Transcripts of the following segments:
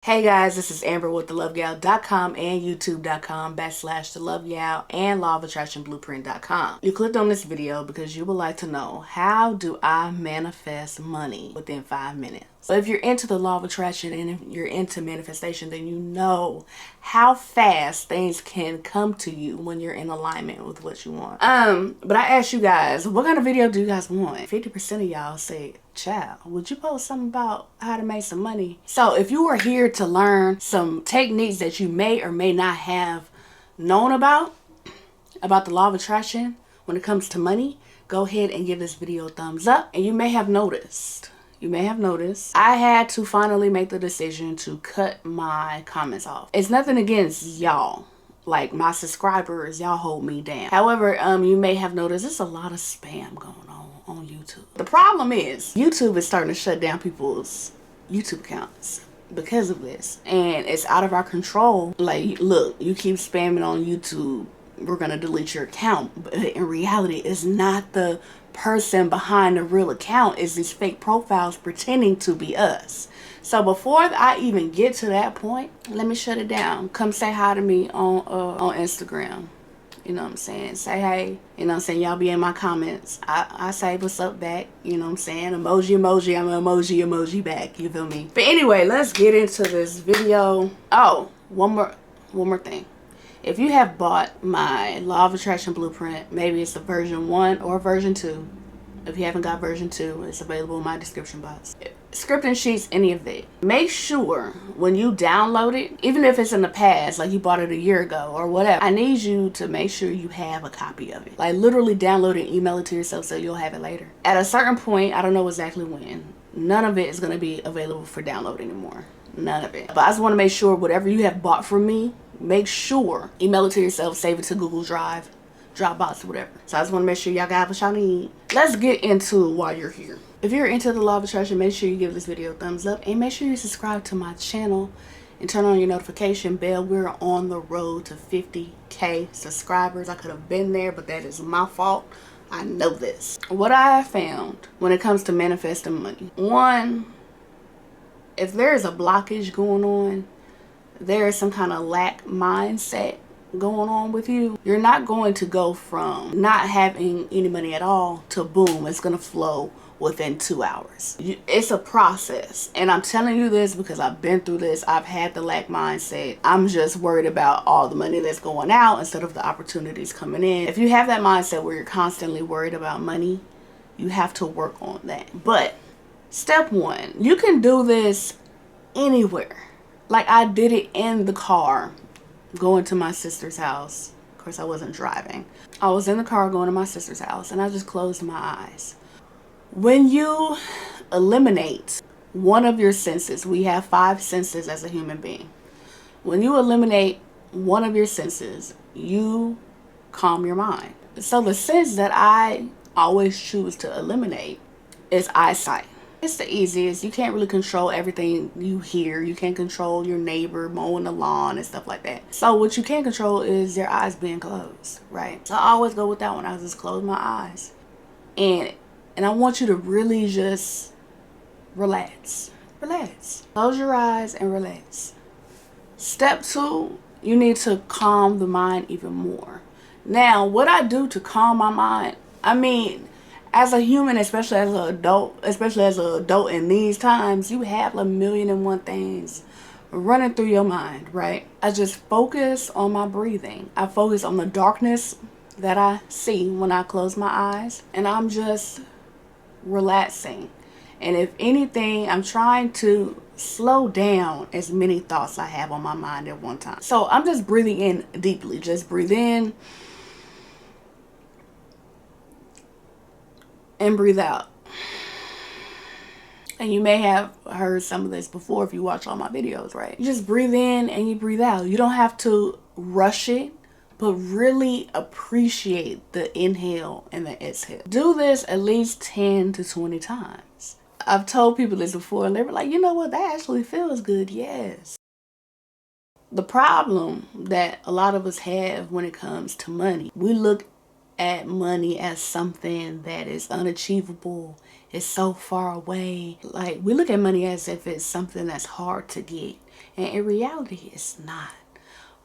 Hey guys, this is Amber with thelovegal.com and youtube.com/thelovegal and lawofattractionblueprint.com. You clicked on this video because you would like to know, how do I manifest money within 5 minutes? So if you're into the law of attraction and if you're into manifestation, then you know how fast things can come to you when you're in alignment with what you want. But I asked you guys, what kind of video do you guys want? 50% of y'all say, child, would you post something about how to make some money? So if you are here to learn some techniques that you may or may not have known about the law of attraction when it comes to money, go ahead and give this video a thumbs up. And you may have noticed, I had to finally make the decision to cut my comments off. It's nothing against y'all. Like my subscribers, y'all hold me down. However, you may have noticed there's a lot of spam going on YouTube. The problem is YouTube is starting to shut down people's YouTube accounts because of this, and it's out of our control. Like, look, you keep spamming on YouTube, we're gonna delete your account. But in reality, it's not the person behind the real account. It's these fake profiles pretending to be us. So before I even get to that point, let me shut it down. Come say hi to me on Instagram. You know what I'm saying? Say hey. You know what I'm saying? Y'all be in my comments. I say what's up back. You know what I'm saying? Emoji, I'm an emoji back. You feel me? But anyway, let's get into this video. Oh, one more thing. If you have bought my Law of Attraction Blueprint, maybe it's the version 1 or version 2. If you haven't got version 2, it's available in my description box. Scripting sheets, any of it. Make sure when you download it, even if it's in the past, like you bought it a year ago or whatever, I need you to make sure you have a copy of it. Like literally download it and email it to yourself so you'll have it later. At a certain point, I don't know exactly when, none of it is going to be available for download anymore. None of it. But I just want to make sure whatever you have bought from me, make sure email it to yourself, save it to Google Drive, Dropbox, whatever. So I just want to make sure y'all got what y'all need. Let's get into it while you're here. If you're into the law of attraction, make sure you give this video a thumbs up and make sure you subscribe to my channel and turn on your notification bell. We're on the road to 50K subscribers. I could have been there, but that is my fault. I know this. What I have found when it comes to manifesting money, one, if there is a blockage going on, there is some kind of lack mindset going on with you, you're not going to go from not having any money at all to boom, it's going to flow within 2 hours. It's a process, and I'm telling you this because I've been through this. I've had the lack mindset. I'm just worried about all the money that's going out instead of the opportunities coming in. If you have that mindset where you're constantly worried about money, you have to work on that. But step 1, you can do this anywhere. Like I did it in the car going to my sister's house. Of course, I wasn't driving. I was in the car going to my sister's house and I just closed my eyes. When you eliminate one of your senses, we have 5 senses as a human being. When you eliminate one of your senses, you calm your mind. So the sense that I always choose to eliminate is eyesight. It's the easiest. You can't really control everything you hear. You can't control your neighbor mowing the lawn and stuff like that. So what you can control is your eyes being closed, right? So I always go with that one. I just close my eyes. And I want you to really just relax. Relax. Close your eyes and relax. Step 2, you need to calm the mind even more. Now, what I do to calm my mind, I mean, as a human, especially as an adult in these times, you have 1,000,001 things running through your mind, right? I just focus on my breathing. I focus on the darkness that I see when I close my eyes, and I'm just relaxing. And if anything, I'm trying to slow down as many thoughts I have on my mind at one time. So I'm just breathing in deeply. Just breathe in and breathe out. And you may have heard some of this before if you watch all my videos, right? You just breathe in and you breathe out. You don't have to rush it, but really appreciate the inhale and the exhale. Do this at least 10 to 20 times. I've told people this before and they were like, you know what, that actually feels good. Yes. The problem that a lot of us have when it comes to money, we look at money as something that is unachievable. It's so far away. Like, we look at money as if it's something that's hard to get. And in reality, it's not.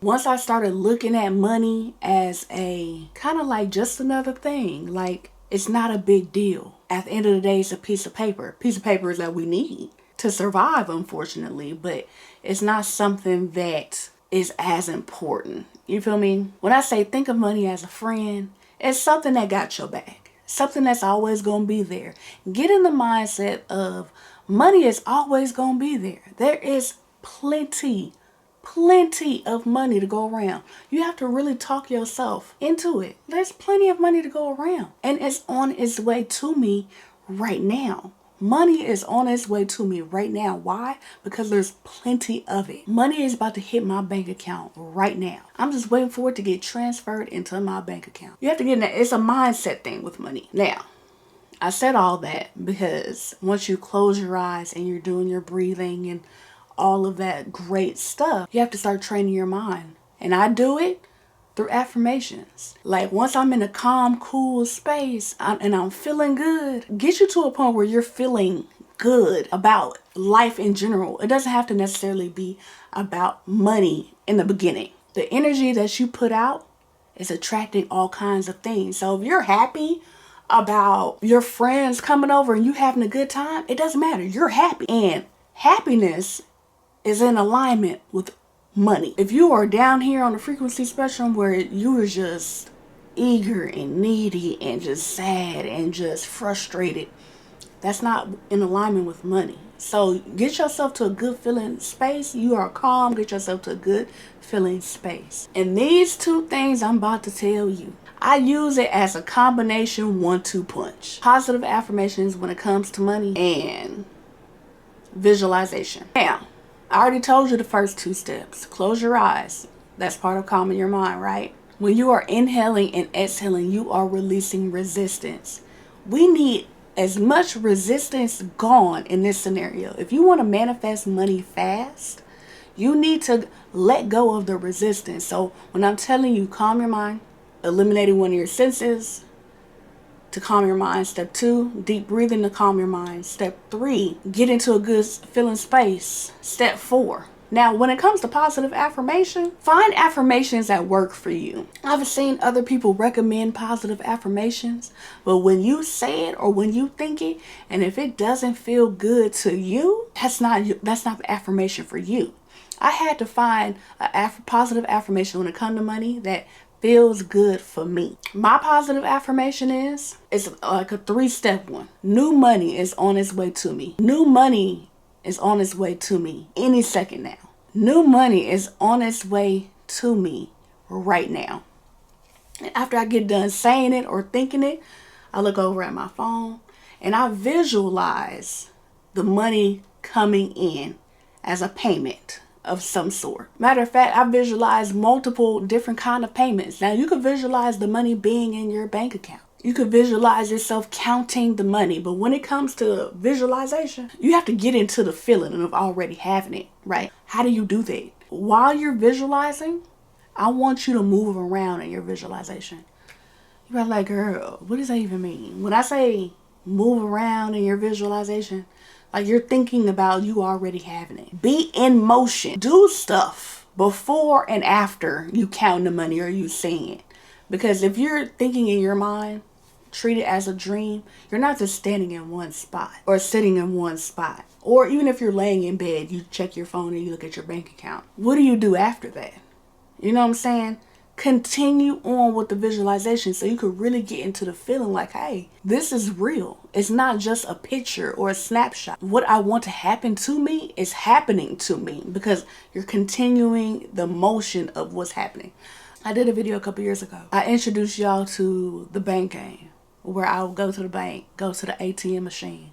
Once I started looking at money as a kind of like just another thing, like it's not a big deal. At the end of the day, it's a piece of paper. A piece of paper is that we need to survive, unfortunately, but it's not something that is as important. You feel me? When I say think of money as a friend, it's something that got your back. Something that's always going to be there. Get in the mindset of money is always going to be there. There is plenty of money to go around. You have to really talk yourself into it. There's plenty of money to go around. And it's on its way to me right now. Money is on its way to me right now. Why? Because there's plenty of it. Money is about to hit my bank account right now. I'm just waiting for it to get transferred into my bank account. You have to get in that. It's a mindset thing with money. Now, I said all that because once you close your eyes and you're doing your breathing and all of that great stuff, you have to start training your mind. And I do it through affirmations. Like once I'm in a calm, cool space and I'm feeling good, get you to a point where you're feeling good about life in general. It doesn't have to necessarily be about money in the beginning. The energy that you put out is attracting all kinds of things. So if you're happy about your friends coming over and you having a good time, it doesn't matter. You're happy. And happiness is in alignment with money. If you are down here on the frequency spectrum where you are just eager and needy and just sad and just frustrated, that's not in alignment with money. So get yourself to a good feeling space. You are calm. Get yourself to a good feeling space. And these two things I'm about to tell you, I use it as a combination 1-2 punch. Positive affirmations when it comes to money and visualization. Now, I already told you the first 2 steps. Close your eyes. That's part of calming your mind, right? When you are inhaling and exhaling, you are releasing resistance. We need as much resistance gone in this scenario. If you want to manifest money fast, you need to let go of the resistance. So when I'm telling you calm your mind, eliminating one of your senses to calm your mind. Step 2, deep breathing to calm your mind. Step 3, get into a good feeling space. Step 4. Now, when it comes to positive affirmation, find affirmations that work for you. I've seen other people recommend positive affirmations, but when you say it or when you think it, and if it doesn't feel good to you, that's not the affirmation for you. I had to find a positive affirmation when it comes to money that feels good for me. My positive affirmation is, it's like a 3-step one. New money is on its way to me. New money is on its way to me any second now. New money is on its way to me right now. And after I get done saying it or thinking it, I look over at my phone and I visualize the money coming in as a payment of some sort. Matter of fact, I visualize multiple different kind of payments. Now you could visualize the money being in your bank account. You could visualize yourself counting the money. But when it comes to visualization, you have to get into the feeling of already having it, right? How do you do that? While you're visualizing, I want you to move around in your visualization. You're like, girl, what does that even mean? When I say move around in your visualization, like you're thinking about you already having it. Be in motion. Do stuff before and after you count the money or you seeing it. Because if you're thinking in your mind, treat it as a dream, you're not just standing in one spot or sitting in one spot. Or even if you're laying in bed, you check your phone and you look at your bank account. What do you do after that? You know what I'm saying? Continue on with the visualization so you could really get into the feeling like, hey, this is real. It's not just a picture or a snapshot. What I want to happen to me is happening to me because you're continuing the motion of what's happening. I did a video a couple years ago. I introduced y'all to the bank game where I would go to the bank, go to the ATM machine,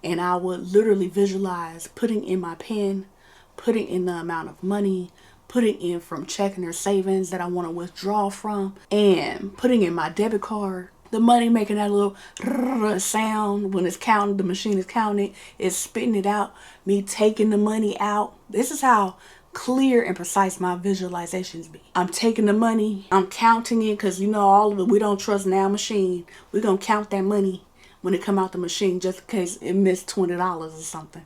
and I would literally visualize putting in my PIN, putting in the amount of money, putting in from checking or savings that I want to withdraw from, and putting in my debit card. The money making that little sound when it's counting, the machine is counting it, it's spitting it out, me taking the money out. This is how clear and precise my visualizations be. I'm taking the money, I'm counting it, because you know all of it, we don't trust now machine. We're going to count that money when it come out the machine just in case it missed $20 or something.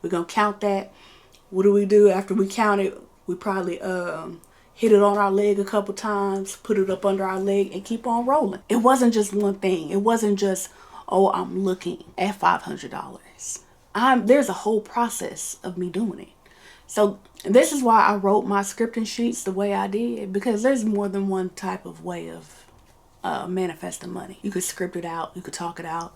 We're going to count that. What do we do after we count it? We probably hit it on our leg a couple times, put it up under our leg, and keep on rolling. It wasn't just one thing. It wasn't just, oh, I'm looking at $500. There's a whole process of me doing it. So this is why I wrote my scripting sheets the way I did, because there's more than one type of way of manifesting money. You could script it out, you could talk it out,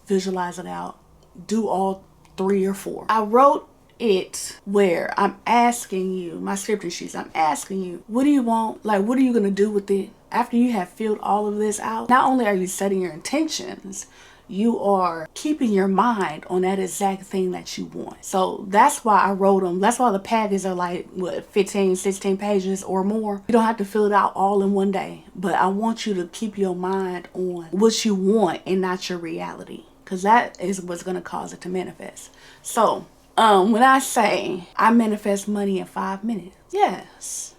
visualize it out, do all 3 or 4. I wrote it where I'm asking you, my scripting sheets, I'm asking you, what do you want? Like, what are you going to do with it after you have filled all of this out? Not only are you setting your intentions, you are keeping your mind on that exact thing that you want. So that's why I wrote them. That's why the packages are like, what, 15, 16 pages or more. You don't have to fill it out all in one day. But I want you to keep your mind on what you want and not your reality, because that is what's going to cause it to manifest. So when I say I manifest money in 5 minutes, yes,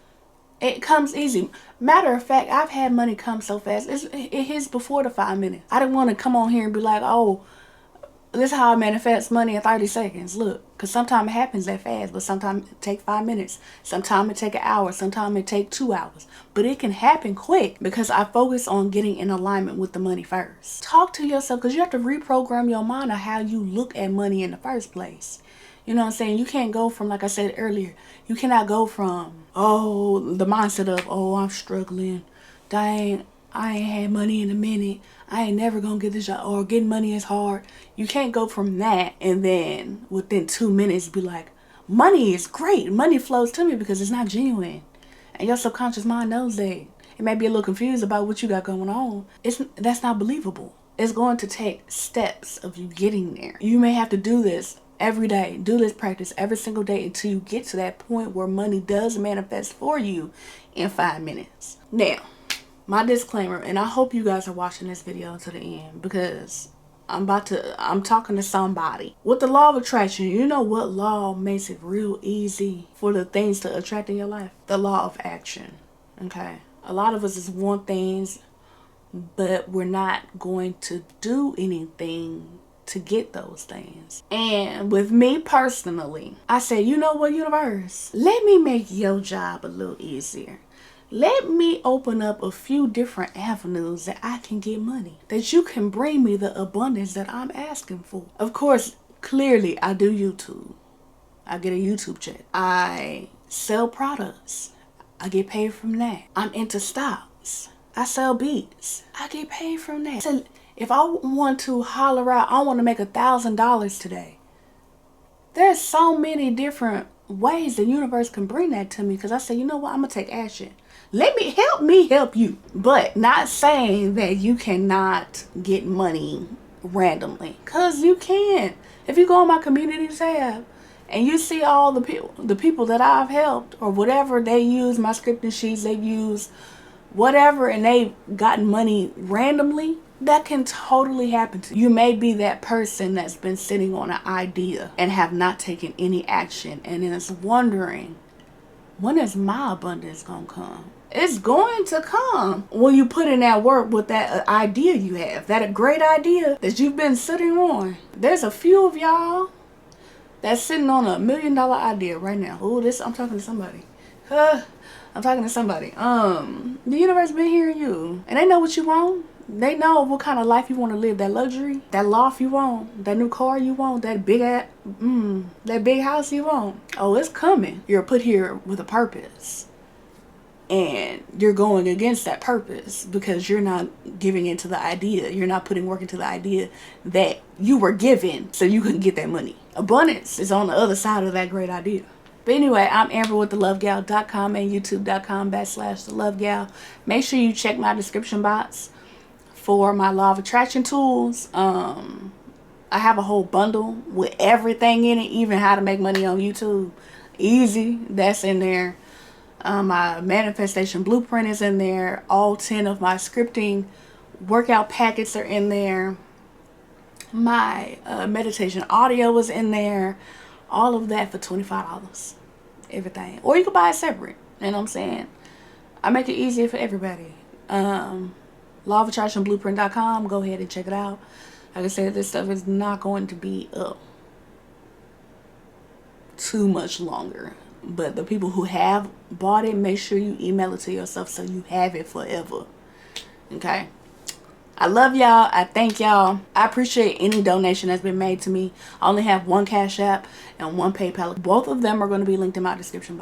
it comes easy. Matter of fact, I've had money come so fast. It hits before the 5 minutes. I didn't want to come on here and be like, oh, this is how I manifest money in 30 seconds. Look, because sometimes it happens that fast, but sometimes it take 5 minutes. Sometimes it take an hour. Sometimes it take 2 hours. But it can happen quick because I focus on getting in alignment with the money first. Talk to yourself, because you have to reprogram your mind on how you look at money in the first place. You know what I'm saying? You can't go from, like I said earlier, you cannot go from, oh, the mindset of, oh, I'm struggling. Dang, I ain't had money in a minute. I ain't never gonna get this job, or getting money is hard. You can't go from that and then within 2 minutes be like, money is great. Money flows to me, because it's not genuine. And your subconscious mind knows that. It may be a little confused about what you got going on. That's not believable. It's going to take steps of you getting there. You may have to do this every day. Do this practice every single day until you get to that point where money does manifest for you in 5 minutes. Now, my disclaimer, and I hope you guys are watching this video to the end, because I'm talking to somebody. With the law of attraction, you know what law makes it real easy for the things to attract in your life? The law of action. Okay? A lot of us just want things, but we're not going to do anything to get those things. And with me personally, I said, you know what, universe? Let me make your job a little easier. Let me open up a few different avenues that I can get money, that you can bring me the abundance that I'm asking for. Of course, clearly, I do YouTube. I get a YouTube check. I sell products. I get paid from that. I'm into stocks. I sell beats. I get paid from that. So if I want to holler out, I want to make $1,000 today. There's so many different ways the universe can bring that to me, because I say, you know what, I'm going to take action. Let me help you. But not saying that you cannot get money randomly, because you can. If you go on my community tab and you see all the people that I've helped, or whatever they use, my scripting sheets, they use whatever, and they've gotten money randomly, that can totally happen to you. You may be that person that's been sitting on an idea and have not taken any action, and is wondering, when is my abundance gonna come? It's going to come when you put in that work with that idea you have, that a great idea that you've been sitting on. There's a few of y'all that's sitting on $1 million idea right now. Oh, I'm talking to somebody. I'm talking to somebody. The universe been hearing you, and they know what you want. They know what kind of life you want to live. That luxury, that loft you want, that new car you want, that big house you want. Oh, it's coming. You're put here with a purpose, and you're going against that purpose because you're not giving into the idea. You're not putting work into the idea that you were given so you can get that money. Abundance is on the other side of that great idea. But anyway, I'm Amber with thelovegal.com and youtube.com/thelovegal. Make sure you check my description box for my law of attraction tools. I have a whole bundle with everything in it, even how to make money on YouTube. Easy, that's in there. My manifestation blueprint is in there. All 10 of my scripting workout packets are in there. My meditation audio is in there. All of that for $25. Everything. Or you can buy it separate. You know what I'm saying? I make it easier for everybody. Lawofattractionblueprint.com. Go ahead and check it out. Like I said, this stuff is not going to be up too much longer. But the people who have bought it, make sure you email it to yourself so you have it forever. Okay? I love y'all. I thank y'all. I appreciate any donation that's been made to me. I only have one Cash App and one PayPal. Both of them are going to be linked in my description box.